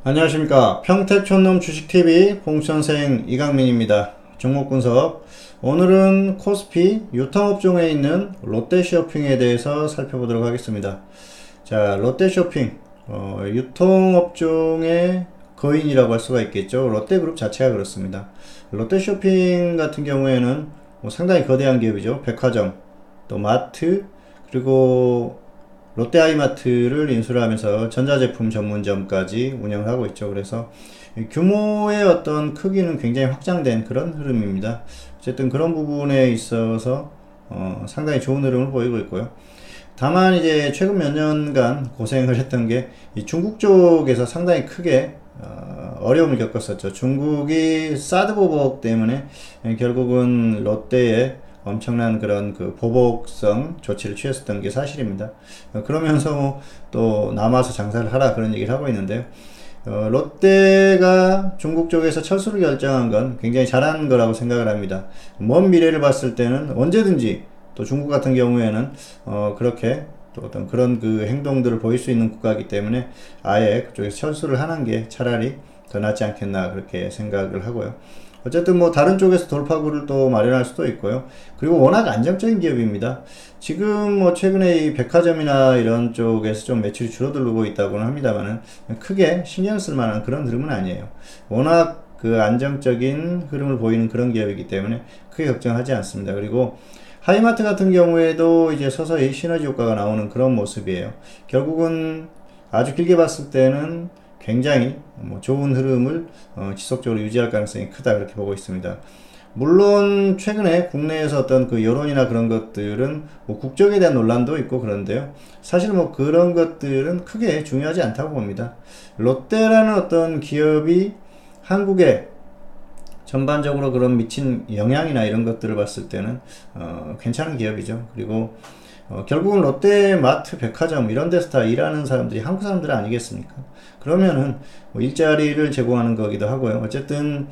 안녕하십니까. 평택촌놈 주식TV 봉선생 이강민입니다. 종목 분석. 오늘은 코스피 유통업종에 있는 롯데쇼핑에 대해서 살펴보도록 하겠습니다. 자, 롯데쇼핑 유통업종의 거인이라고 할 수가 있겠죠. 롯데그룹 자체가 그렇습니다. 롯데쇼핑 같은 경우에는 상당히 거대한 기업이죠. 백화점, 또 마트, 그리고 롯데하이마트를 인수를 하면서 전자제품 전문점까지 운영을 하고 있죠. 그래서 규모의 어떤 크기는 굉장히 확장된 그런 흐름입니다. 어쨌든 그런 부분에 있어서 상당히 좋은 흐름을 보이고 있고요. 다만 이제 최근 몇 년간 고생을 했던 게 이 중국 쪽에서 상당히 크게 어려움을 겪었었죠. 중국이 사드 보복 때문에 결국은 롯데의 엄청난 그런 그 보복성 조치를 취했었던 게 사실입니다. 그러면서 또 남아서 장사를 하라 그런 얘기를 하고 있는데요. 롯데가 중국 쪽에서 철수를 결정한 건 굉장히 잘한 거라고 생각을 합니다. 먼 미래를 봤을 때는 언제든지 또 중국 같은 경우에는 그렇게 또 어떤 그런 그 행동들을 보일 수 있는 국가이기 때문에 아예 그쪽에서 철수를 하는 게 차라리 더 낫지 않겠나 그렇게 생각을 하고요. 어쨌든 뭐 다른 쪽에서 돌파구를 또 마련할 수도 있고요. 그리고 워낙 안정적인 기업입니다. 지금 뭐 최근에 이 백화점이나 이런 쪽에서 좀 매출이 줄어들고 있다고는 합니다만은 크게 신경 쓸 만한 그런 흐름은 아니에요. 워낙 그 안정적인 흐름을 보이는 그런 기업이기 때문에 크게 걱정하지 않습니다. 그리고 하이마트 같은 경우에도 이제 서서히 시너지 효과가 나오는 그런 모습이에요. 결국은 아주 길게 봤을 때는 굉장히 좋은 흐름을 지속적으로 유지할 가능성이 크다 그렇게 보고 있습니다. 물론 최근에 국내에서 어떤 그 여론이나 그런 것들은 뭐 국적에 대한 논란도 있고 그런데요. 사실 뭐 그런 것들은 크게 중요하지 않다고 봅니다. 롯데라는 어떤 기업이 한국에 전반적으로 그런 미친 영향이나 이런 것들을 봤을 때는 괜찮은 기업이죠. 그리고 결국은 롯데마트, 백화점 이런 데서 다 일하는 사람들이 한국 사람들 아니겠습니까? 그러면은 뭐 일자리를 제공하는 거기도 하고요. 어쨌든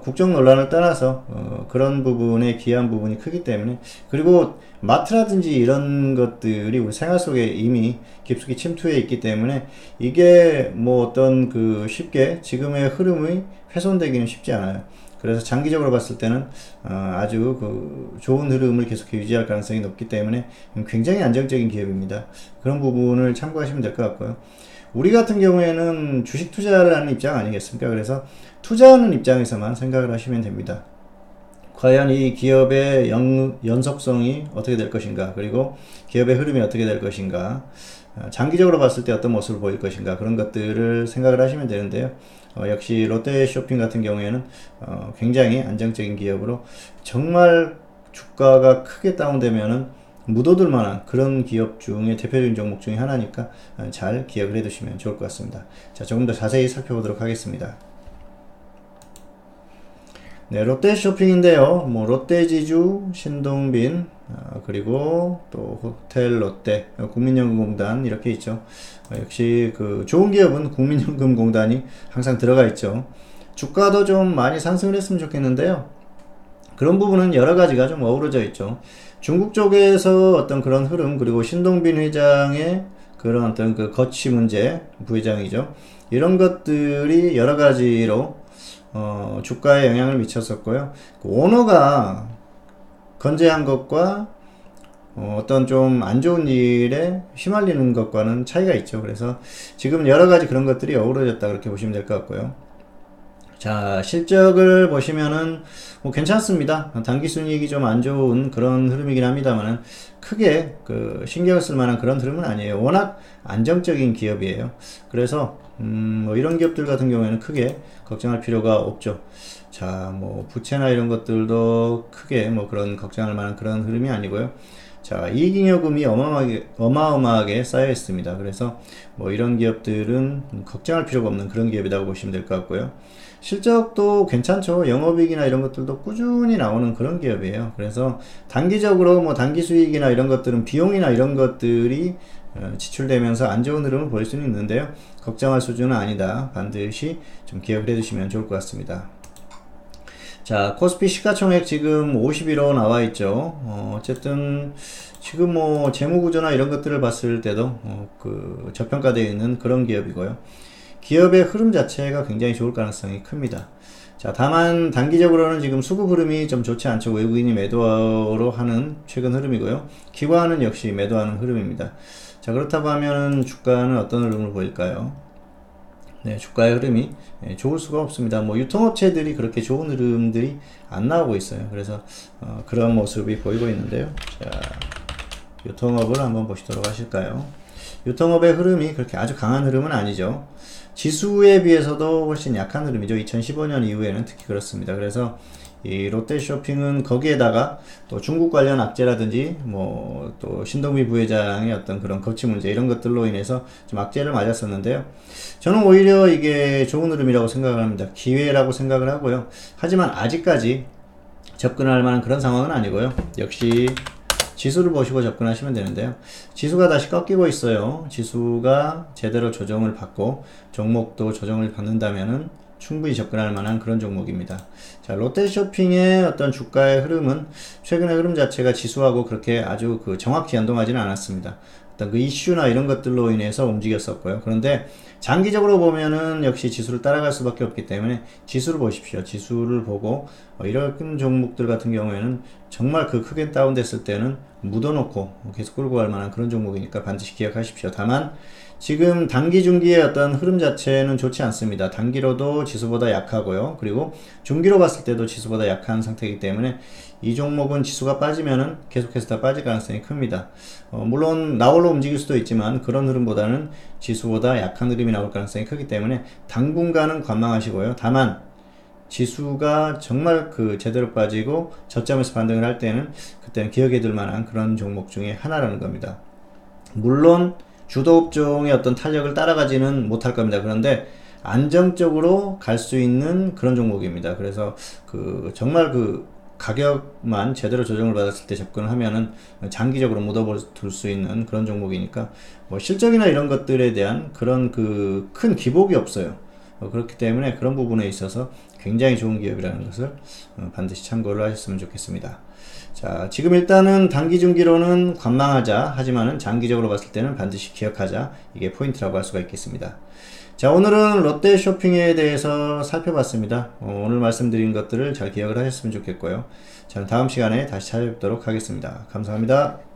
국적 논란을 떠나서 그런 부분에 기여한 부분이 크기 때문에, 그리고 마트라든지 이런 것들이 우리 생활 속에 이미 깊숙이 침투해 있기 때문에 이게 뭐 어떤 그 쉽게 지금의 흐름이 훼손되기는 쉽지 않아요. 그래서 장기적으로 봤을 때는 아주 그 좋은 흐름을 계속 유지할 가능성이 높기 때문에 굉장히 안정적인 기업입니다. 그런 부분을 참고하시면 될 것 같고요. 우리 같은 경우에는 주식 투자를 하는 입장 아니겠습니까? 그래서 투자하는 입장에서만 생각을 하시면 됩니다. 과연 이 기업의 연속성이 어떻게 될 것인가, 그리고 기업의 흐름이 어떻게 될 것인가, 장기적으로 봤을 때 어떤 모습을 보일 것인가, 그런 것들을 생각을 하시면 되는데요. 역시 롯데쇼핑 같은 경우에는 굉장히 안정적인 기업으로 정말 주가가 크게 다운되면은 묻어둘 만한 그런 기업 중에 대표적인 종목 중에 하나니까 잘 기억을 해 두시면 좋을 것 같습니다. 자, 조금 더 자세히 살펴보도록 하겠습니다. 네, 롯데쇼핑인데요. 뭐 롯데지주, 신동빈, 그리고 또 호텔 롯데, 국민연금공단 이렇게 있죠. 역시 그 좋은 기업은 국민연금공단이 항상 들어가 있죠. 주가도 좀 많이 상승을 했으면 좋겠는데요. 그런 부분은 여러 가지가 좀 어우러져 있죠. 중국 쪽에서 어떤 그런 흐름, 그리고 신동빈 회장의 그런 어떤 그 거취 문제, 부회장이죠. 이런 것들이 여러 가지로 주가에 영향을 미쳤었고요. 그 오너가 건재한 것과 어떤 좀 안 좋은 일에 휘말리는 것과는 차이가 있죠. 그래서 지금 여러 가지 그런 것들이 어우러졌다 그렇게 보시면 될 것 같고요. 자, 실적을 보시면은 뭐 괜찮습니다. 단기 순이익이 좀 안 좋은 그런 흐름이긴 합니다만은 크게 그 신경을 쓸 만한 그런 흐름은 아니에요. 워낙 안정적인 기업이에요. 그래서 뭐 이런 기업들 같은 경우에는 크게 걱정할 필요가 없죠. 자, 뭐 부채나 이런 것들도 크게 뭐 그런 걱정할 만한 그런 흐름이 아니고요. 자, 이익잉여금이 어마어마하게 쌓여 있습니다. 그래서 뭐 이런 기업들은 걱정할 필요가 없는 그런 기업이라고 보시면 될 것 같고요. 실적도 괜찮죠. 영업이익이나 이런 것들도 꾸준히 나오는 그런 기업이에요. 그래서 단기적으로 뭐 단기 수익이나 이런 것들은 비용이나 이런 것들이 지출되면서 안 좋은 흐름을 보일 수는 있는데요. 걱정할 수준은 아니다. 반드시 좀 기억을 해두시면 좋을 것 같습니다. 자, 코스피 시가총액 지금 51호 나와 있죠. 어쨌든 지금 뭐 재무구조나 이런 것들을 봤을 때도 그 저평가되어 있는 그런 기업이고요. 기업의 흐름 자체가 굉장히 좋을 가능성이 큽니다. 자, 다만 단기적으로는 지금 수급 흐름이 좀 좋지 않죠. 외국인이 매도로 하는 최근 흐름이고요. 기관은 역시 매도하는 흐름입니다. 자, 그렇다고 하면 주가는 어떤 흐름을 보일까요? 네, 주가의 흐름이 좋을 수가 없습니다. 뭐 유통업체들이 그렇게 좋은 흐름들이 안 나오고 있어요. 그래서 그런 모습이 보이고 있는데요. 자, 유통업을 한번 보시도록 하실까요? 유통업의 흐름이 그렇게 아주 강한 흐름은 아니죠. 지수에 비해서도 훨씬 약한 흐름이죠. 2015년 이후에는 특히 그렇습니다. 그래서 이 롯데쇼핑은 거기에다가 또 중국 관련 악재라든지 뭐 또 신동비 부회장의 어떤 그런 거치 문제 이런 것들로 인해서 좀 악재를 맞았었는데요. 저는 오히려 이게 좋은 흐름이라고 생각을 합니다. 기회라고 생각을 하고요. 하지만 아직까지 접근할 만한 그런 상황은 아니고요. 역시 지수를 보시고 접근하시면 되는데요. 지수가 다시 꺾이고 있어요. 지수가 제대로 조정을 받고 종목도 조정을 받는다면은 충분히 접근할 만한 그런 종목입니다. 자, 롯데쇼핑의 어떤 주가의 흐름은 최근의 흐름 자체가 지수하고 그렇게 아주 정확히 연동하지는 않았습니다. 어떤 그 이슈나 이런 것들로 인해서 움직였었고요. 그런데 장기적으로 보면은 역시 지수를 따라갈 수밖에 없기 때문에 지수를 보십시오. 지수를 보고 이런 종목들 같은 경우에는 정말 크게 다운됐을 때는 묻어놓고 계속 끌고 갈 만한 그런 종목이니까 반드시 기억하십시오. 다만 지금 단기 중기의 어떤 흐름 자체는 좋지 않습니다. 단기로도 지수보다 약하고요. 그리고 중기로 봤을 때도 지수보다 약한 상태이기 때문에 이 종목은 지수가 빠지면은 계속해서 다 빠질 가능성이 큽니다. 물론 나홀로 움직일 수도 있지만 그런 흐름보다는 지수보다 약한 흐름이 나올 가능성이 크기 때문에 당분간은 관망하시고요. 다만 지수가 정말 제대로 빠지고 저점에서 반등을 할 때는 그때는 기억에 들 만한 그런 종목 중에 하나라는 겁니다. 물론 주도업종의 어떤 탄력을 따라가지는 못할 겁니다. 그런데 안정적으로 갈 수 있는 그런 종목입니다. 그래서 정말 가격만 제대로 조정을 받았을 때 접근을 하면은 장기적으로 묻어둘 수 있는 그런 종목이니까 뭐 실적이나 이런 것들에 대한 그런 큰 기복이 없어요. 그렇기 때문에 그런 부분에 있어서 굉장히 좋은 기업이라는 것을 반드시 참고를 하셨으면 좋겠습니다. 자, 지금 일단은 단기 중기로는 관망하자 하지만은 장기적으로 봤을 때는 반드시 기억하자, 이게 포인트라고 할 수가 있겠습니다. 자, 오늘은 롯데쇼핑에 대해서 살펴봤습니다. 오늘 말씀드린 것들을 잘 기억을 하셨으면 좋겠고요. 저는 다음 시간에 다시 찾아뵙도록 하겠습니다. 감사합니다.